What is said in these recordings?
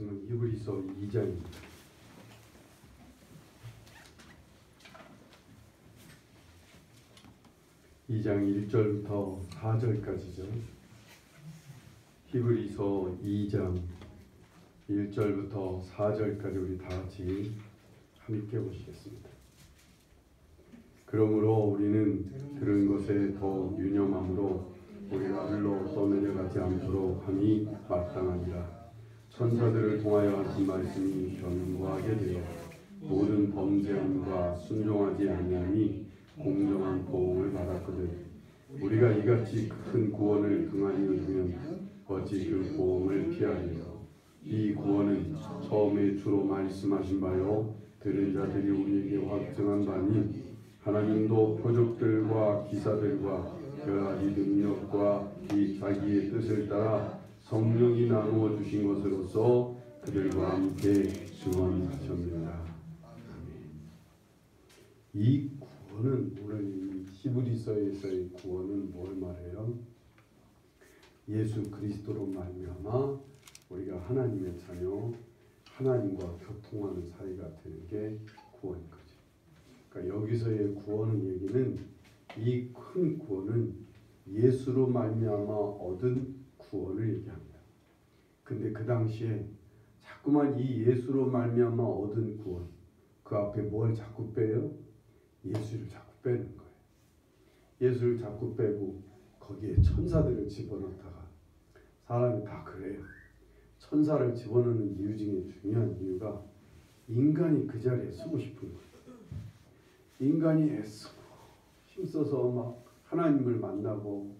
말씀은 히브리서 2장입니다. 2장 1절부터 4절까지죠. 히브리서 2장 1절부터 4절까지 우리 다 같이 함께 보시겠습니다. 그러므로 우리는 들은 것에 더 유념함으로 우리가 흘러 떠내려가지 않도록 함이 마땅하니라. 천사들을 통하여 하신 말씀이 견고하게 되어 모든 범죄함과 순종하지 아니함이 공정한 보응을 받았거든. 우리가 이같이 큰 구원을 등한히 얻으면 어찌 그 보응을 피하리요. 이 구원은 처음에 주로 말씀하신 바요 들은 자들이 우리에게 확증한 바니 하나님도 표적들과 기사들과 여러 가지 능력과 이 자기의 뜻을 따라 성령이 나누어 주신 것으로서 그들과 함께 증언하셨느니라. 이 구원은, 오늘 히브리서에서의 구원은 뭘 말해요? 예수 그리스도로 말미암아 우리가 하나님의 자녀, 하나님과 교통하는 사이가 되는 게 구원인 거죠. 그러니까 여기서의 구원의 얘기는, 이 큰 구원은 예수로 말미암아 얻은 구원을 얘기합니다. 근데 그 당시에 자꾸만 이 예수로 말미암아 얻은 구원, 그 앞에 뭘 자꾸 빼요? 예수를 자꾸 빼는 거예요. 예수를 자꾸 빼고 거기에 천사들을 집어넣다가, 사람이 다 그래요. 천사를 집어넣는 이유 중에 중요한 이유가 인간이 그 자리에 쓰고 싶은 거예요. 인간이 애쓰고 힘써서 막 하나님을 만나고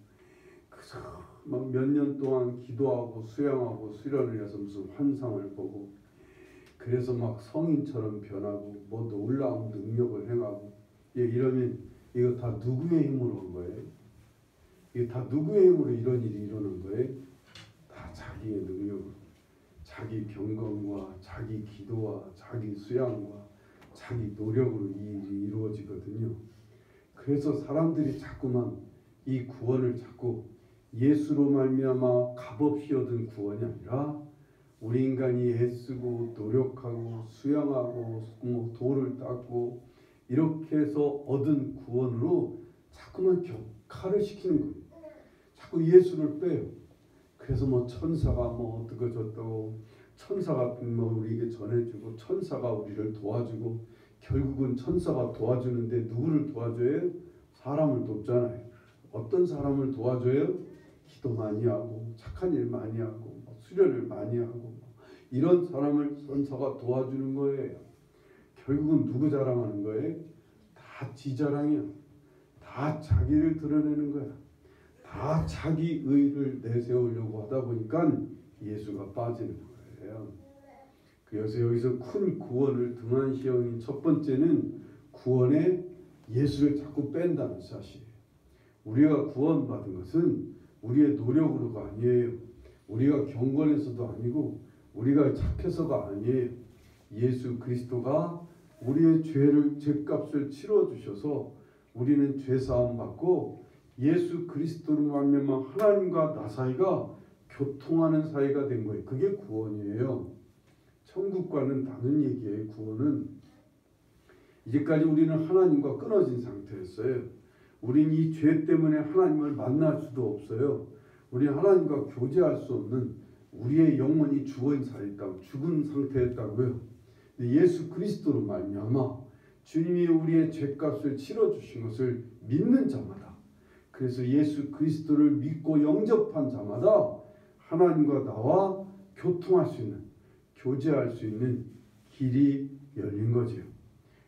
그저 막 몇 년 동안 기도하고 수양하고 수련을 해서 무슨 환상을 보고, 그래서 막 성인처럼 변하고 뭐 놀라운 능력을 행하고, 이러면 이거 다 누구의 힘으로 한 거예요? 이게 다 누구의 힘으로 이런 일이 일어난 거예요? 다 자기의 능력으로, 자기 경건과 자기 기도와 자기 수양과 자기 노력으로 이 일이 이루어지거든요. 그래서 사람들이 자꾸만 이 구원을 자꾸 예수로 말미암아 값없이 얻은 구원이 아니라 우리 인간이 애쓰고 노력하고 수양하고 뭐 돌을 닦고 이렇게 해서 얻은 구원으로 자꾸만 격화를 시키는 거예요. 자꾸 예수를 빼요. 그래서 뭐 천사가 뭐 어떻게 졌다고, 천사가 뭐 우리에게 전해주고 천사가 우리를 도와주고, 결국은 천사가 도와주는데 누구를 도와줘요? 사람을 돕잖아요. 어떤 사람을 도와줘요? 기도 많이 하고 착한 일 많이 하고 수련을 많이 하고 이런 사람을 천사가 도와주는 거예요. 결국은 누구 자랑하는 거예요? 다 지 자랑이야. 다 자기를 드러내는 거야. 다 자기 의를 내세우려고 하다 보니까 예수가 빠지는 거예요. 그래서 여기서 큰 구원을 등한시하는 첫 번째는 구원에 예수를 자꾸 뺀다는 사실이에요. 우리가 구원받은 것은 우리의 노력으로가 아니에요. 우리가 경건해서도 아니고 우리가 착해서가 아니에요. 예수 그리스도가 우리의 죄값을 치러주셔서 우리는 죄사함 받고 예수 그리스도로 말미암아 하나님과 나 사이가 교통하는 사이가 된 거예요. 그게 구원이에요. 천국과는 다른 얘기예요. 구원은 이제까지 우리는 하나님과 끊어진 상태였어요. 우리는 이 죄 때문에 하나님을 만날 수도 없어요. 우리는 하나님과 교제할 수 없는, 우리의 영혼이 죽은 상태였다고요. 예수 그리스도로 말미암아 주님이 우리의 죄값을 치러주신 것을 믿는 자마다, 그래서 예수 그리스도를 믿고 영접한 자마다 하나님과 나와 교통할 수 있는, 교제할 수 있는 길이 열린 거죠.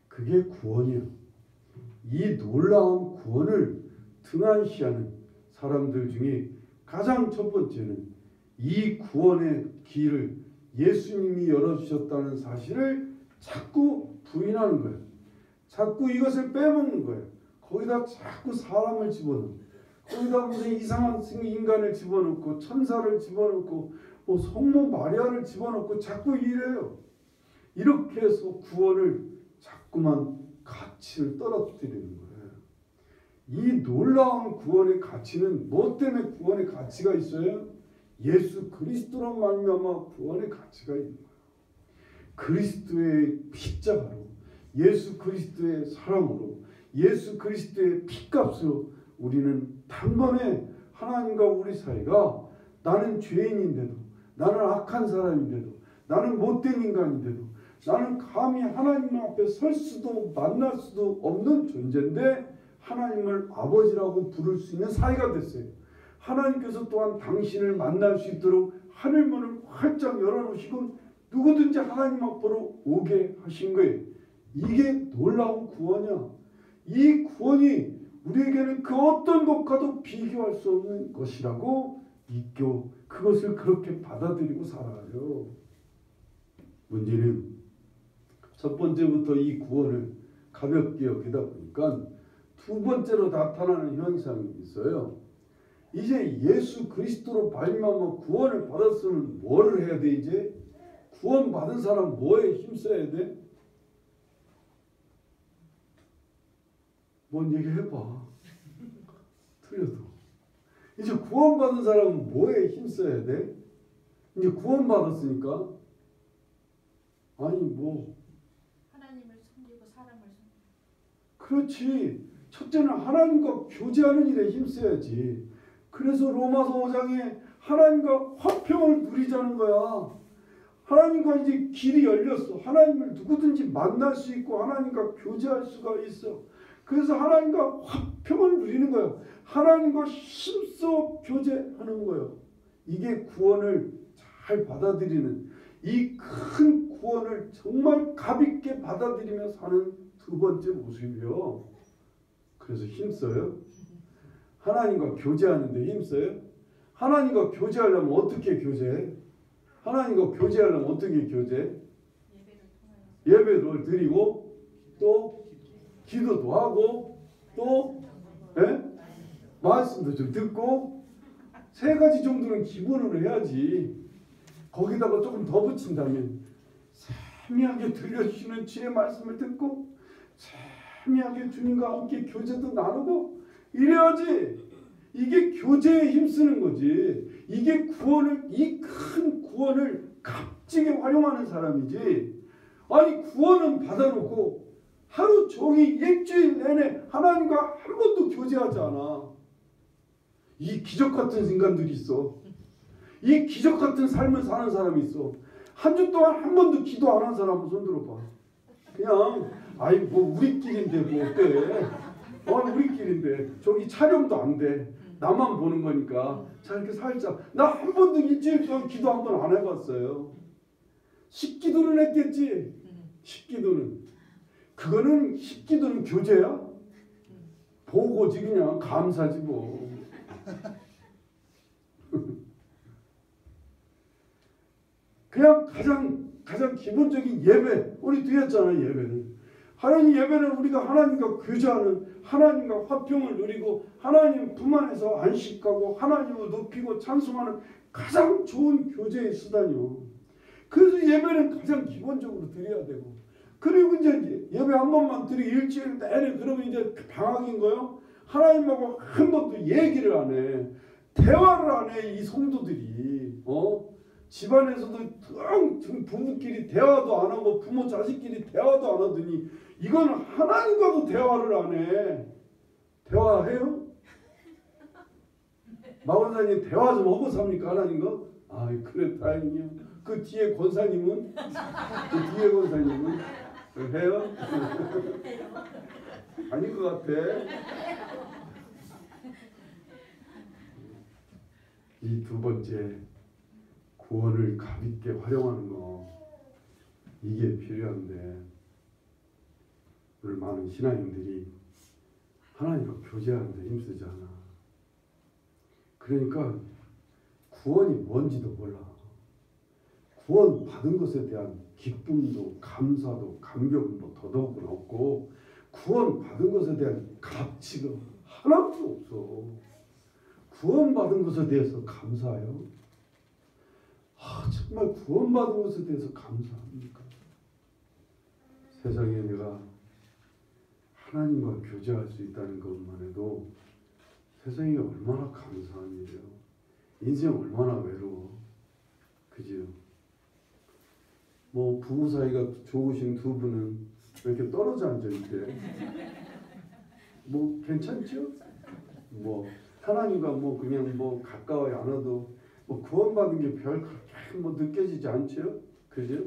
그게 구원이에요. 이 놀라운 구원을 등한시하는 사람들 중에 가장 첫 번째는 이 구원의 길을 예수님이 열어주셨다는 사실을 자꾸 부인하는 거예요. 자꾸 이것을 빼먹는 거예요. 거기다 자꾸 사람을 집어넣고, 거기다 무슨 이상한 인간을 집어넣고 천사를 집어넣고 뭐 성모 마리아를 집어넣고 자꾸 이래요. 이렇게 해서 구원을 자꾸만 가치를 떨어뜨리는 거예요. 이 놀라운 구원의 가치는 뭐 때문에 구원의 가치가 있어요? 예수 그리스도로 말미암아 구원의 가치가 있는 거예요. 그리스도의 십자가로, 예수 그리스도의 사랑으로, 예수 그리스도의 피값으로 우리는 단번에 하나님과 우리 사이가, 나는 죄인인데도, 나는 악한 사람인데도, 나는 못된 인간인데도, 나는 감히 하나님 앞에 설 수도 만날 수도 없는 존재인데 하나님을 아버지라고 부를 수 있는 사이가 됐어요. 하나님께서 또한 당신을 만날 수 있도록 하늘문을 활짝 열어놓으시고 누구든지 하나님 앞으로 오게 하신 거예요. 이게 놀라운 구원이야. 이 구원이 우리에게는 그 어떤 것과도 비교할 수 없는 것이라고 믿고 그것을 그렇게 받아들이고 살아요. 문제는 첫 번째부터 이 구원을 가볍게 여기다 보니까 두 번째로 나타나는 현상이 있어요. 이제 예수 그리스도로 말미암아 구원을 받았으면 뭐를 해야 돼? 이제 구원 받은 사람 뭐에 힘써야 돼? 뭔 얘기 해봐. 틀려도. 이제 구원 받은 사람은 뭐에 힘써야 돼? 이제 구원 받았으니까 아니 뭐 하나님을 섬기고 사람을 섬기고. 그렇지. 첫째는 하나님과 교제하는 일에 힘써야지. 그래서 로마서 5장에 하나님과 화평을 누리자는 거야. 하나님과 이제 길이 열렸어. 하나님을 누구든지 만날 수 있고 하나님과 교제할 수가 있어. 그래서 하나님과 화평을 누리는 거예요. 하나님과 힘써 교제하는 거예요. 이게 구원을 잘 받아들이는, 이 큰 구원을 정말 가볍게 받아들이며 사는 두 번째 모습이요. 그래서 힘써요. 하나님과 교제하는데 힘써요. 하나님과 교제하려면 어떻게 교제해? 하나님과 교제하려면 어떻게 교제해? 예배를 드리고 또 기도도 하고 또 말씀도 좀 듣고 세 가지 정도는 기본으로 해야지. 거기다가 조금 더 붙인다면 세미하게 들려주시는 주의 말씀을 듣고 세미하게 주님과 함께 교제도 나누고 이래야지. 이게 교제에 힘쓰는 거지. 이게 구원을, 이 큰 구원을 값지게 활용하는 사람이지. 아니 구원은 받아놓고 하루 종일 일주일 내내 하나님과 한 번도 교제하지 않아. 이 기적 같은 인간들이 있어. 이 기적 같은 삶을 사는 사람이 있어. 한 주 동안 한 번도 기도 안 한 사람 손 들어봐. 그냥 아이 뭐 우리끼리인데 뭐 어때? 우리끼리인데 저기 촬영도 안 돼. 나만 보는 거니까. 자 이렇게 살짝. 나 한 번도 일주일 동안 기도 한 번 안 해봤어요. 식기도는 했겠지. 식기도는. 그거는 식기도는 교제야? 보고지 그냥 감사지 뭐. 그냥 가장 기본적인 예배. 우리 드렸잖아 예배를. 하나님 예배는 우리가 하나님과 교제하는, 하나님과 화평을 누리고 하나님 품 안에서 안식하고 하나님을 높이고 찬송하는 가장 좋은 교제의 수단이요. 그래서 예배는 가장 기본적으로 드려야 되고, 그리고 이제 예배 한 번만 드리고 일주일 내내 그러면 이제 방학인 거요. 하나님하고 한 번도 얘기를 안 해. 대화를 안 해. 이 성도들이 집안에서도 부부끼리 대화도 안 하고 부모 자식끼리 대화도 안 하더니 이건 하나님과도 대화를 안 해. 대화해요? 마원사님 대화 좀 하고 삽니까 하나님과? 아 그래 다행이야. 그 뒤에 권사님은? 그 뒤에 권사님은? 해요? 아닌 것 같아. 이 두 번째 구원을 가볍게 활용하는 거, 이게 필요한데 오늘 많은 신앙인들이 하나님과 교제하는 데 힘쓰지 않아. 그러니까 구원이 뭔지도 몰라. 구원 받은 것에 대한 기쁨도 감사도 감격도 더더욱은 없고 구원 받은 것에 대한 가치가 하나도 없어. 구원 받은 것에 대해서 감사해요? 정말 구원 받은 것에 대해서 감사합니까? 세상에 내가 하나님과 교제할 수 있다는 것만 해도 세상이 얼마나 감사한 일이에요. 인생 얼마나 외로워. 그죠? 뭐 부부 사이가 좋으신 두 분은 왜 이렇게 떨어져 앉아 있대? 뭐 괜찮죠? 뭐 하나님과 뭐 그냥 뭐 가까이 안 와도 뭐 구원받은 게 별 그렇게 뭐 느껴지지 않죠? 그죠?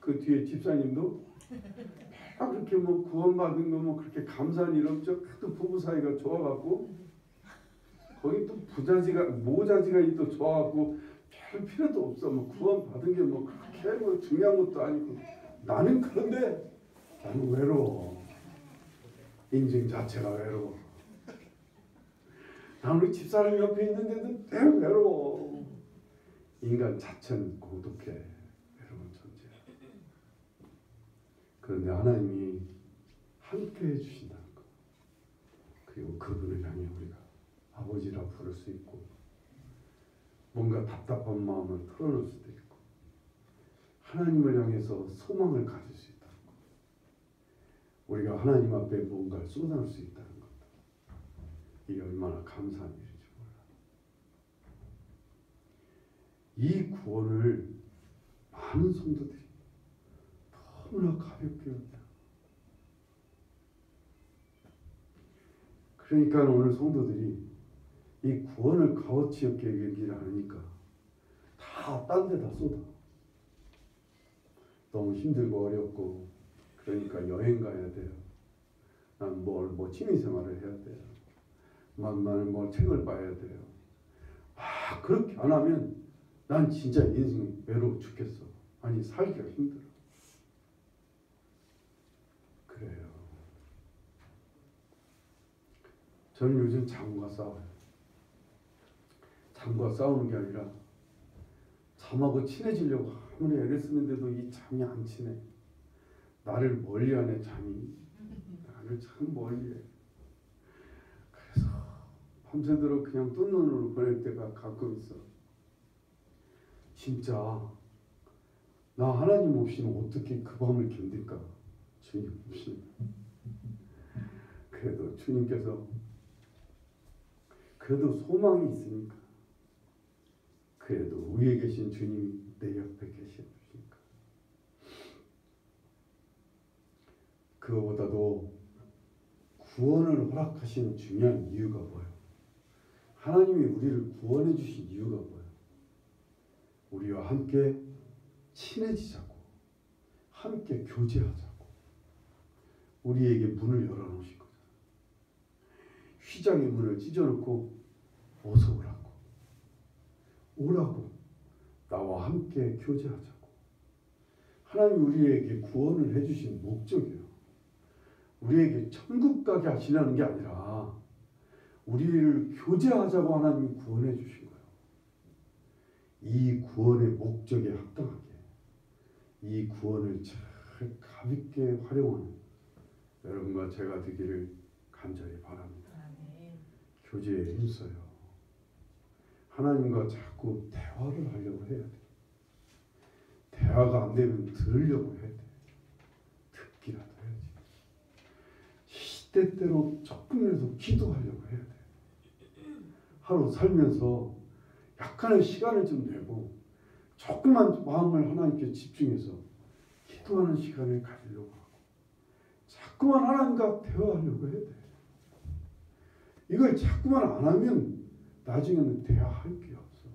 그 뒤에 집사님도 그렇게 뭐 구원받은 거 뭐 그렇게 감사한 일 없죠? 또 부부 사이가 좋아갖고 거기 또 부자지가 모자지가 또 좋아갖고 별 필요도 없어. 뭐 구원받은 게 뭐 그렇게 뭐 중요한 것도 아니고 나는 그런데 나는 외로워. 인생 자체가 외로워. 나는 우리 집사람 옆에 있는데도 되게 외로워. 인간 자체는 고독해. 외로운 존재야. 그런데 하나님이 함께 해주신다는 것. 그리고 그분을 향해 우리가 아버지라 부를 수 있고 뭔가 답답한 마음을 털어놓을 수도 있고 하나님을 향해서 소망을 가질 수 있다는 것. 우리가 하나님 앞에 뭔가를 쏟아낼 수 있다는 것. 이게 얼마나 감사한 일인지 몰라. 이 구원을 많은 성도들이 너무나 가볍게 여겨요. 그러니까 오늘 성도들이 이 구원을 값어치 없게 여기지 않으니까 다 딴 데다 쏟아. 너무 힘들고 어렵고 그러니까 여행 가야 돼요. 난 뭐 취미생활을 해야 돼요. 나는 뭐 책을 봐야 돼요. 그렇게 안 하면 난 진짜 인생 외로워 죽겠어. 아니 살기가 힘들어. 그래요. 저는 요즘 잠과 싸워요. 잠과 싸우는 게 아니라 잠하고 친해지려고 아무리 애를 쓰는데도 이 잠이 안 친해. 나를 멀리하네 잠이. 나를 참 멀리해. 그래서 밤새도록 그냥 뜬 눈으로 보낼 때가 가끔 있어. 진짜 나 하나님 없이는 어떻게 그 밤을 견딜까? 주님 없이. 그래도 주님께서 그래도 소망이 있으니까 그래도 위에 계신 주님이 내 옆에 계시니까 그거보다도 구원을 허락하시는 중요한 이유가 뭐예요? 하나님이 우리를 구원해 주신 이유가 뭐예요? 우리와 함께 친해지자고 함께 교제하자고 우리에게 문을 열어놓으신 거잖아요. 휘장의 문을 찢어놓고 어서 오라고 나와 함께 교제하자고. 하나님 우리에게 구원을 해주신 목적이에요. 우리에게 천국 가게 하시려는 게 아니라 우리를 교제하자고 하나님이 구원해 주신 거예요. 이 구원의 목적에 합당하게 이 구원을 잘 가볍게 활용하는 여러분과 제가 되기를 간절히 바랍니다. 교제에 힘써요. 하나님과 자꾸 대화를 하려고 해야 돼. 대화가 안 되면 들으려고 해야 돼. 듣기라도 해야지. 시대대로 조금이라도 기도하려고 해야 돼. 하루 살면서 약간의 시간을 좀 내고 조금만 마음을 하나님께 집중해서 기도하는 시간을 가지려고 하고 자꾸만 하나님과 대화하려고 해야 돼. 이걸 자꾸만 안 하면 나중에는 대화할 게 없어.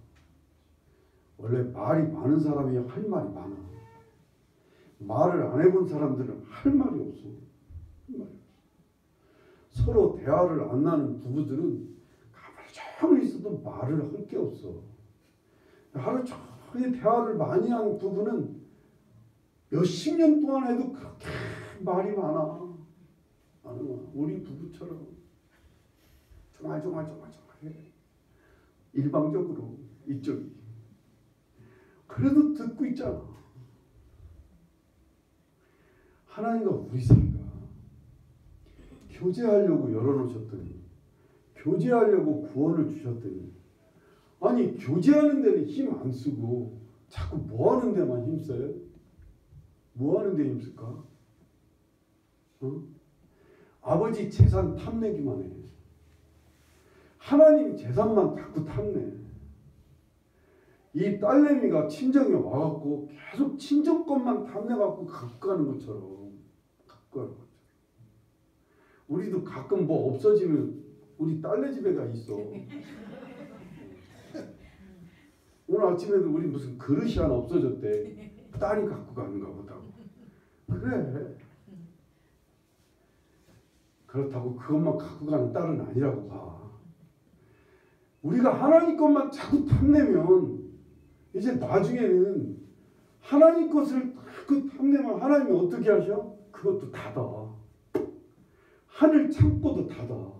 원래 말이 많은 사람이 할 말이 많아. 말을 안 해본 사람들은 할 말이 없어. 할 말이 없어. 서로 대화를 안 나는 부부들은 가만히 조금 있어도 말을 할 게 없어. 하루 종일 대화를 많이 하는 부부는 몇십 년 동안 해도 그렇게 말이 많아. 우리 부부처럼 조말조말조말조말해. 일방적으로 이쪽이. 그래도 듣고 있잖아. 하나님과 우리 사이가 교제하려고 열어놓으셨더니 교제하려고 구원을 주셨더니 아니 교제하는 데는 힘 안 쓰고 자꾸 뭐 하는 데만 힘써요? 뭐 하는 데 힘쓸까? 아버지 재산 탐내기만 해. 하나님 재산만 자꾸 탐내. 이 딸내미가 친정에 와갖고 계속 친정 것만 탐내갖고 갖고 가는 것처럼 갖고 가는 것처럼 우리도 가끔 뭐 없어지면 우리 딸네 집에가 있어. 오늘 아침에도 우리 무슨 그릇이 하나 없어졌대. 딸이 갖고 가는가 보다. 그래. 그렇다고 그것만 갖고 가는 딸은 아니라고 봐. 우리가 하나님 것만 자꾸 탐내면 이제 나중에는 하나님 것을 자꾸 탐내면 하나님이 어떻게 하셔? 그것도 닫아. 하늘 창고도 닫아.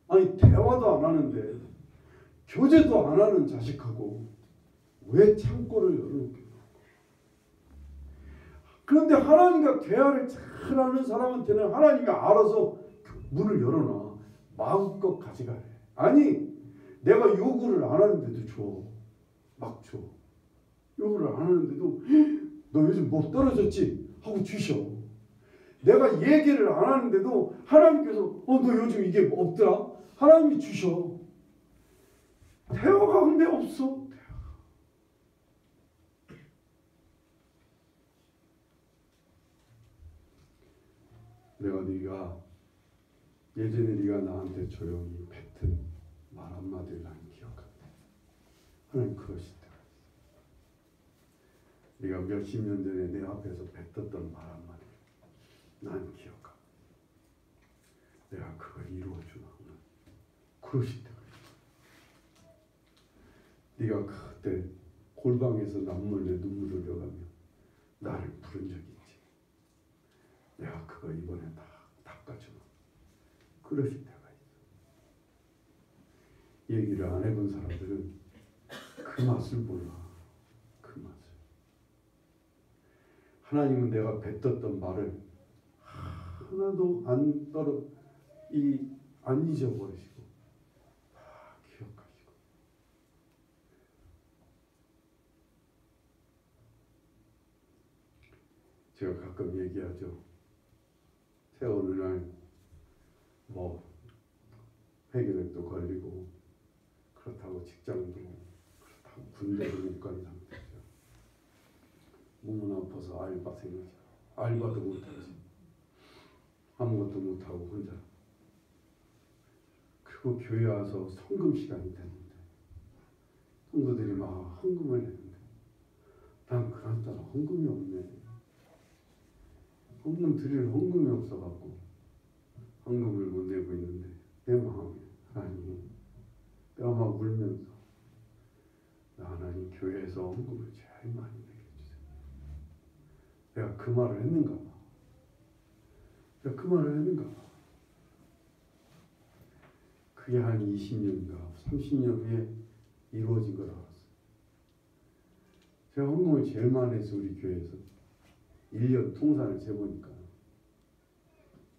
아니 대화도 안 하는데 교제도 안 하는 자식하고 왜 창고를 열어놓게? 그런데 하나님과 대화를 잘하는 사람한테는 하나님이 알아서 문을 열어놔. 마음껏 가져가래. 아니 내가 요구를 안 하는데도 줘. 막 줘. 요구를 안 하는데도 너 요즘 뭐 떨어졌지? 하고 주셔. 내가 얘기를 안 하는데도 하나님께서 너 요즘 이게 없더라? 하나님이 주셔. 대화가 근데 없어. 내가 네가 예전에 네가 나한테 조용히 뱉은 말 한마디를 난 기억한다. 하나님 그러실 때가 있어. 네가 몇십 년 전에 내 앞에서 뱉었던 말 한마디 난 기억한다. 내가 그걸 이루어주나. 그러실 때가 있어. 네가 그때 골방에서 남몰래 눈물을 흘려가며 나를 부른 적이 있지. 내가 그거 이번에 다 닦아주나. 그러실 때가 있어. 얘기를 안 해본 사람들은 그 맛을 몰라. 그 맛을. 하나님은 내가 뱉었던 말을 하나도 안 잊어버리시고 다 기억하시고. 제가 가끔 얘기하죠. 제가 어느 날 뭐 폐결핵도 걸리고 그렇다고 직장도 그렇다고 군대도 못 간 상태죠. 몸은 아파서 알바 생각이 알바도 못하지. 아무것도 못하고 혼자. 그리고 교회 와서 성금 시간이 됐는데 성도들이 막 헌금을 했는데 난 그날따라 헌금이 없네. 헌금 드릴 헌금이 없어갖고 헌금을 못 내고 있는데 내 마음에 하나님 뼈막 울면서 나 하나님 교회에서 헌금을 제일 많이 내게 해주세요. 내가 그 말을 했는가 봐. 내가 그 말을 했는가 봐. 그게 한 20년인가 30년 후에 이루어진 거라 알았어요. 제가 헌금을 제일 많이 해서 우리 교회에서 1년 통산을 재보니까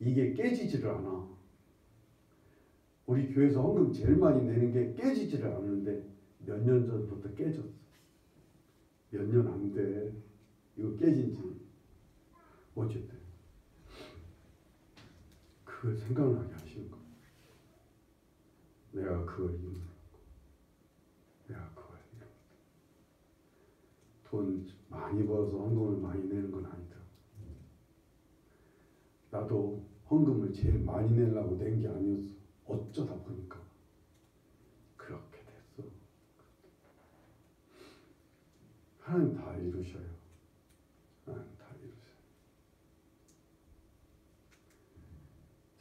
이게 깨지지를 않아. 우리 교회에서 헌금 제일 많이 내는 게 깨지지를 않는데 몇 년 전부터 깨졌어. 몇 년 안 돼. 이거 깨진지. 어쨌든 그걸 생각나게 하시는 거야. 내가 그걸 이루고 내가 그걸 이루고 돈 많이 벌어서 헌금을 많이 내는 건 아니다. 나도 헌금을 제일 많이 내려고 낸 게 아니었어. 어쩌다 보니까 그렇게 됐어. 하나님 다 이루셔요. 하나님 다 이루셔요.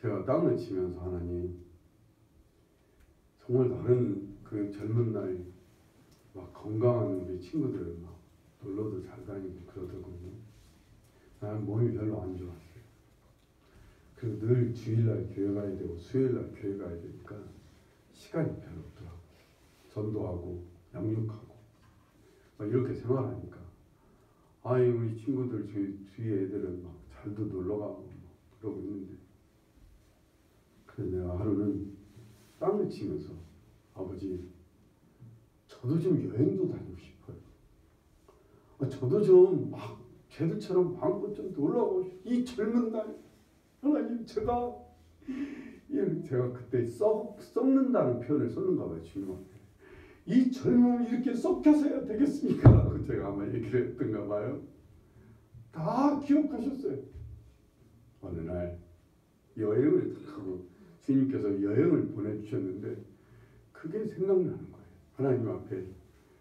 제가 땅을 치면서 하나님 정말 다른 그 젊은 나이 막 건강한 우리 친구들 막 놀러도 잘 다니고 그러더군요. 나는 몸이 별로 안 좋았어요. 그리고 늘 주일날 교회 가야 되고 수요일날 교회 가야 되니까 시간이 별로 없더라고. 전도하고 양육하고 막 이렇게 생활하니까 아이 우리 친구들 주위 애들은 막 잘도 놀러가고 막 그러고 있는데 그래서 내가 하루는 땅을 치면서 아버지 저도 좀 여행도 다니고 싶어요. 저도 좀 막 쟤들처럼 마음껏 좀 놀러가고 싶어요. 이 젊은 날 하나님 제가 그때 썩는다는 표현을 썼는가 봐요. 주님한테 이 젊음이 이렇게 썩혀서야 되겠습니까? 제가 아마 얘기를 했던가 봐요. 다 기억하셨어요. 어느 날 여행을 하고 주님께서 여행을 보내주셨는데 그게 생각나는 거예요. 하나님 앞에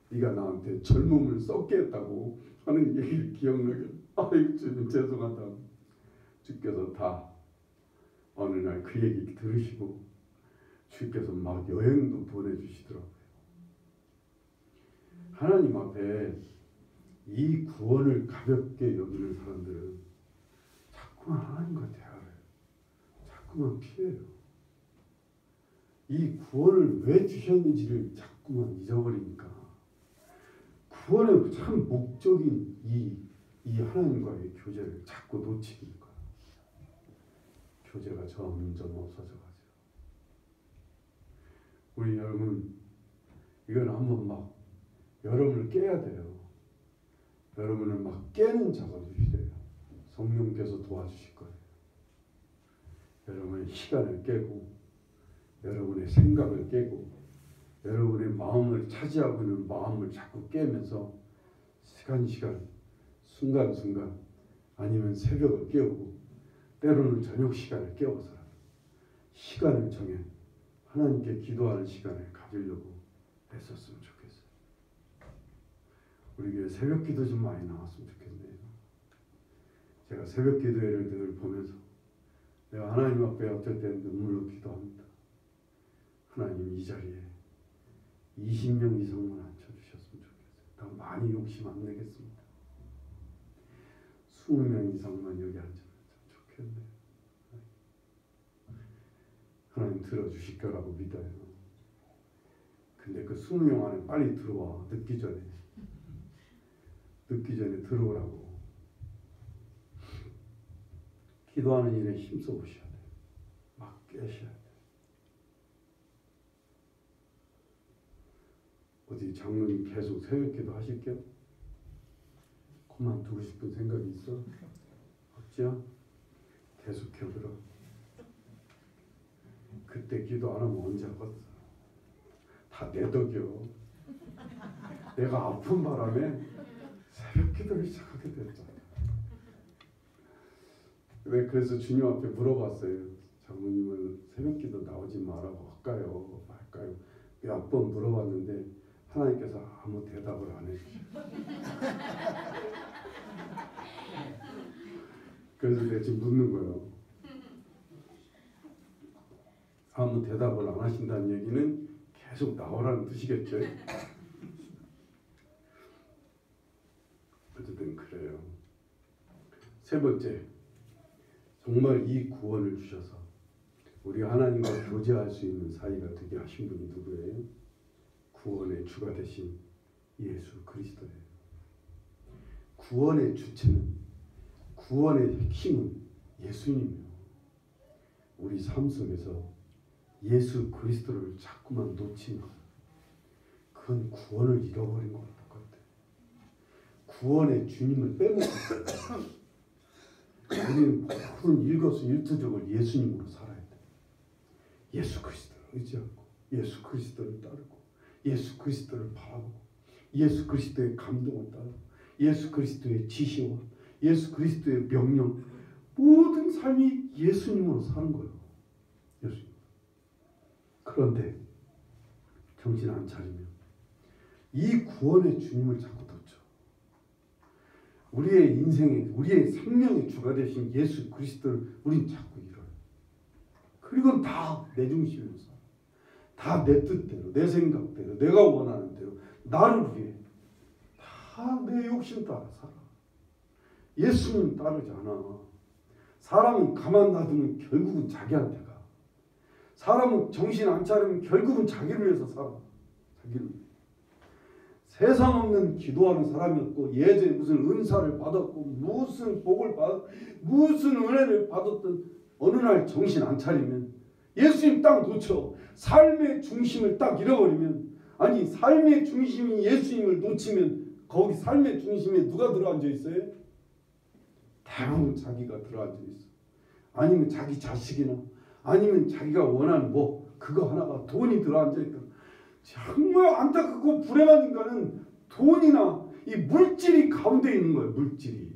네가 나한테 젊음을 썩게 했다고 하는 얘기를 기억나게. 아이고 주님 죄송하다고. 주께서 다 어느 날 그 얘기 들으시고 주께서 막 여행도 보내주시더라고요. 하나님 앞에 이 구원을 가볍게 여기는 사람들은 자꾸만 하나님과 대화를 해요. 자꾸만 피해요. 이 구원을 왜 주셨는지를 자꾸만 잊어버리니까 구원의 참 목적인 이 하나님과의 교제를 자꾸 놓치니까 교제가 점점 없어져가지고 우리 여러분 이건 한번 막 여러분을 깨야 돼요. 여러분을 막 깨는 작업이 필요해요. 성령께서 도와주실 거예요. 여러분의 시간을 깨고 여러분의 생각을 깨고 여러분의 마음을 차지하고 있는 마음을 자꾸 깨면서 시간 순간순간 아니면 새벽을 깨우고 때로는 저녁 시간을 깨워서 시간을 정해 하나님께 기도하는 시간을 가지려고 했었으면 좋겠어요. 우리 교회 새벽 기도 좀 많이 나왔으면 좋겠네요. 제가 새벽 기도회를 늘 보면서 내가 하나님 앞에 어쩔 때는 눈물로 기도합니다. 하나님 이 자리에 20명 이상만 앉혀주셨으면 좋겠어요. 더 많이 욕심 안 내겠습니다. 20명 이상만 여기 앉으면 참 좋겠네요. 하나님 들어주실 거라고 믿어요. 근데 그 20명 안에 빨리 들어와. 늦기 전에 들어오라고. 기도하는 일에 힘써 보셔야 돼요. 막 깨셔야 돼요. 어디 장로님 계속 새벽기도 하실게요? 그만두고 싶은 생각이 있어? 없죠? 계속 켜들어. 그때 기도 안 하면 언제 하겠어? 다 내 덕이요. 내가 아픈 바람에 새벽 기도를 시작하게 됐잖아. 그래서 주님 앞에 물어봤어요. 장로님은 새벽 기도 나오지 말라고 할까요? 말까요? 몇 번 물어봤는데 하나님께서 아무 대답을 안 해주셔요. 그래서 내가 지금 묻는 거예요. 아무 대답을 안 하신다는 얘기는 계속 나오라는 뜻이겠죠. 어쨌든 그래요. 세 번째, 정말 이 구원을 주셔서 우리 하나님과 교제할 수 있는 사이가 되게 하신 분이 누구예요? 구원의 주가 되신 예수 그리스도예요. 구원의 주체는, 구원의 핵심은 예수님이에요. 우리 삶 속에서 예수 그리스도를 자꾸만 놓친 것, 그건 구원을 잃어버린 거랑 똑같아요. 구원의 주님을 빼먹었어요. 우리는 모든 일거수일투족을 예수님으로 살아야 돼요. 예수 그리스도를 의지하고 예수 그리스도를 따르고 예수 그리스도를 바라보고 예수 그리스도의 감동을 따르고 예수 그리스도의 지시와 예수 그리스도의 명령, 모든 삶이 예수님으로 사는 거예요. 예수님. 그런데 정신 안 차리면 이 구원의 주님을 자꾸 놓쳐. 우리의 인생의, 우리의 생명의 주가 되신 예수 그리스도를 우린 자꾸 잃어요. 그리고 다 내 중심으로 살아. 다 내 뜻대로, 내 생각대로, 내가 원하는 대로, 나를 위해 다 내 욕심 따라 살아. 예수님 따르지 않아. 사람은 가만 놔두면 결국은 자기한테 가. 사람은 정신 안 차리면 결국은 자기를 위해서 살아. 자기를. 세상 없는 기도하는 사람이었고 예전에 무슨 은사를 받았고 무슨 복을 받았고 무슨 은혜를 받았던 어느 날 정신 안 차리면 예수님 딱 놓쳐. 삶의 중심을 딱 잃어버리면, 아니 삶의 중심이 예수님을 놓치면 거기 삶의 중심에 누가 들어앉아 있어요? 대부분 자기가 들어앉아 있어. 아니면 자기 자식이나 아니면 자기가 원하는 뭐 그거 하나가 돈이 들어앉아 있다. 정말 안타깝고 불행한 인간은 돈이나 이 물질이 가운데 있는 거예요. 물질이.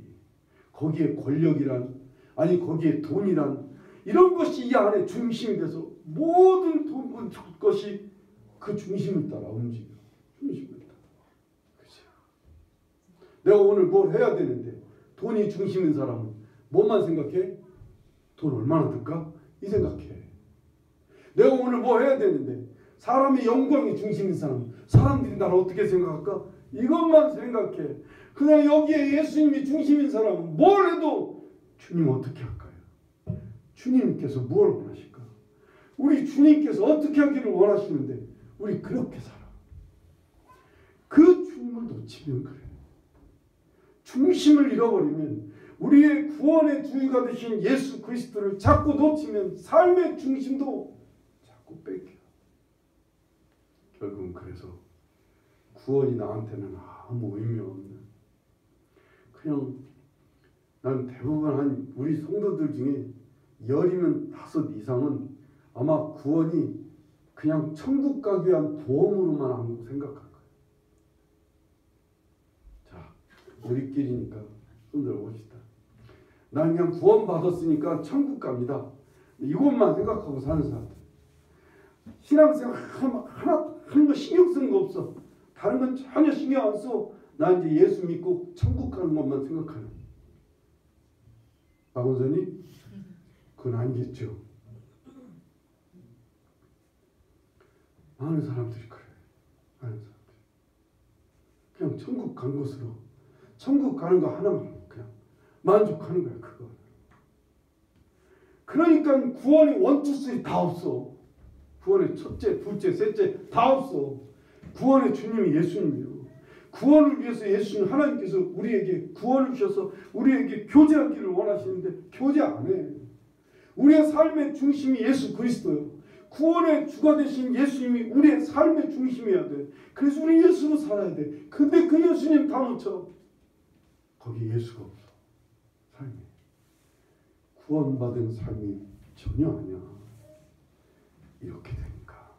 거기에 권력이란, 아니 거기에 돈이란, 이런 것이 이 안에 중심이 돼서 모든 돈 것이 그 중심을 따라 움직여. 중심을 따라. 그렇죠? 내가 오늘 뭘 해야 되는데 돈이 중심인 사람은 뭐만 생각해? 돈 얼마나 들까? 이 생각해. 내가 오늘 뭐 해야 되는데 사람의 영광이 중심인 사람은 사람들이 나를 어떻게 생각할까? 이것만 생각해. 그냥 여기에 예수님이 중심인 사람은 뭘 해도 주님 어떻게 할까요? 주님께서 뭘 원하실까? 우리 주님께서 어떻게 하기를 원하시는데 우리 그렇게 살아. 그 주님을 놓치면 그래. 중심을 잃어버리면, 우리의 구원의 주유가 되신 예수 그리스도를 자꾸 놓치면 삶의 중심도 자꾸 뺏겨. 결국은 그래서 구원이 나한테는 아무 의미 없는, 그냥 난 대부분 우리 성도들 중에 10이면 5 이상은 아마 구원이 그냥 천국 가기 위한 보험으로만 생각할 거예요. 자, 우리끼리니까 손들어 봅시다. 난 그냥 구원 받았으니까 천국 갑니다. 이것만 생각하고 사는 사람들. 신앙생활 하는 거 신경 쓰는 거 없어. 다른 건 전혀 신경 안 써. 나 이제 예수 믿고 천국 가는 것만 생각하는. 박원선이? 그건 아니겠죠. 많은 사람들이 그래. 많은 사람들이. 그냥 천국 간 것으로, 천국 가는 거 하나만 그냥 만족하는 거야. 그거. 그러니까 구원이 1, 2, 3 다 없어. 구원의 첫째, 둘째, 셋째 다 없어. 구원의 주님이 예수님이에요. 구원을 위해서 예수님 하나님께서 우리에게 구원을 주셔서 우리에게 교제하기를 원하시는데 교제 안 해. 우리의 삶의 중심이 예수 그리스도예요. 구원의 주가 되신 예수님이 우리의 삶의 중심이어야 돼. 그래서 우리 예수로 살아야 돼. 근데 그 예수님 다 놓쳐. 거기 예수가 없어. 삶이. 구원받은 삶이 전혀 아니야. 이렇게 되니까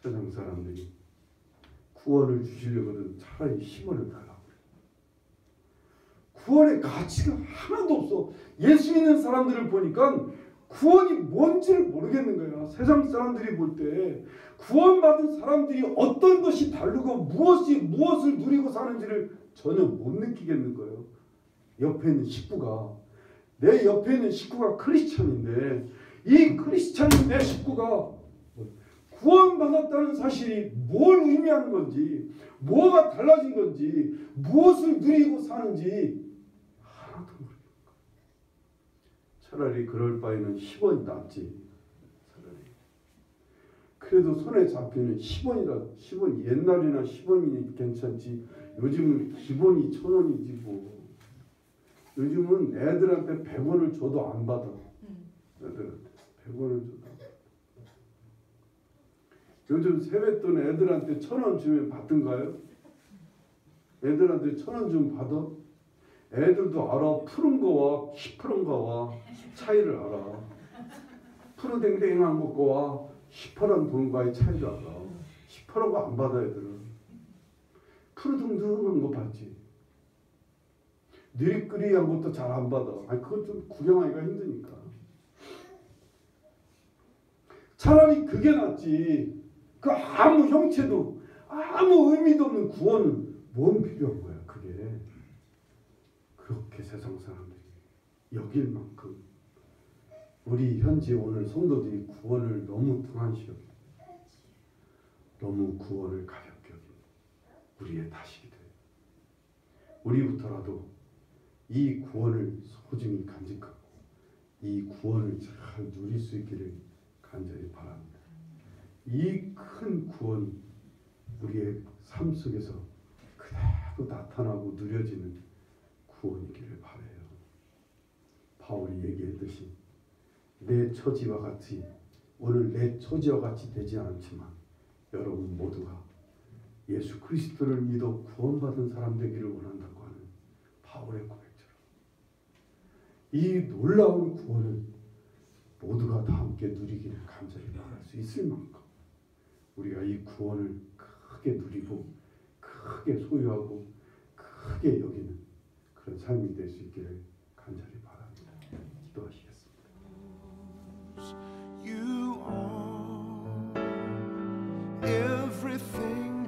세상 사람들이 구원을 주시려거든 차라리 10원을 달라고 그래. 구원의 가치가 하나도 없어. 예수 믿는 사람들을 보니까 구원이 뭔지를 모르겠는 거야. 세상 사람들이 볼 때 구원받은 사람들이 어떤 것이 다르고 무엇을 누리고 사는지를 전혀 못 느끼겠는 거예요. 옆에 있는 식구가, 내 옆에 있는 식구가 크리스찬인데 이 크리스찬인 내 식구가 구원받았다는 사실이 뭘 의미하는 건지, 뭐가 달라진 건지, 무엇을 누리고 사는지 하나도 모르겠는 거야. 차라리 그럴 바에는 10원이 낫지. 차라리. 그래도 손에 잡히는 10원이라, 10원, 옛날이나 10원이 괜찮지. 요즘은 기본이 1,000원이지 뭐. 요즘은 애들한테 100원을 줘도 안 받아. 애들한테 100원을 줘도 안 받아. 요즘 세뱃돈 애들한테 1,000원 주면 받든가요? 애들한테 1,000원 주면 받아? 애들도 알아. 푸른 거와 시퍼런 거와 차이를 알아. 푸르댕댕한 것과 시퍼런 돈과의 차이를 알아. 시퍼런 거 안 받아 애들은. 푸르둥둥한 거 받지. 느리끄리한 것도 잘 안 받아. 아니 그것 좀 구경하기가 힘드니까. 차라리 그게 낫지. 그 아무 형체도 아무 의미도 없는 구원은 뭔 필요한 거야. 그게 그렇게 세상 사람들이 여길 만큼 우리 현재 오늘 성도들이 구원을 너무 등한시 여겨, 너무 구원을 가볍게 여긴 우리의 탓이기도 해요. 우리부터라도 이 구원을 소중히 간직하고 이 구원을 잘 누릴 수 있기를 간절히 바랍니다. 이 큰 구원이 우리의 삶 속에서 그대로 나타나고 누려지는 구원이기를 바라요. 바울이 얘기했듯이 내 처지와 같이, 오늘 내 처지와 같이 되지 않지만 여러분 모두가 예수 그리스도를 믿어 구원받은 사람 되기를 원한다고 하는 바울의 고백처럼 이 놀라운 구원을 모두가 다 함께 누리기를 간절히 바랄 수 있을 만큼 우리가 이 구원을 크게 누리고 크게 소유하고 크게 여기는 그런 삶이 될 수 있기를 간절히 바랍니다. 기도하시겠습니다. You are everything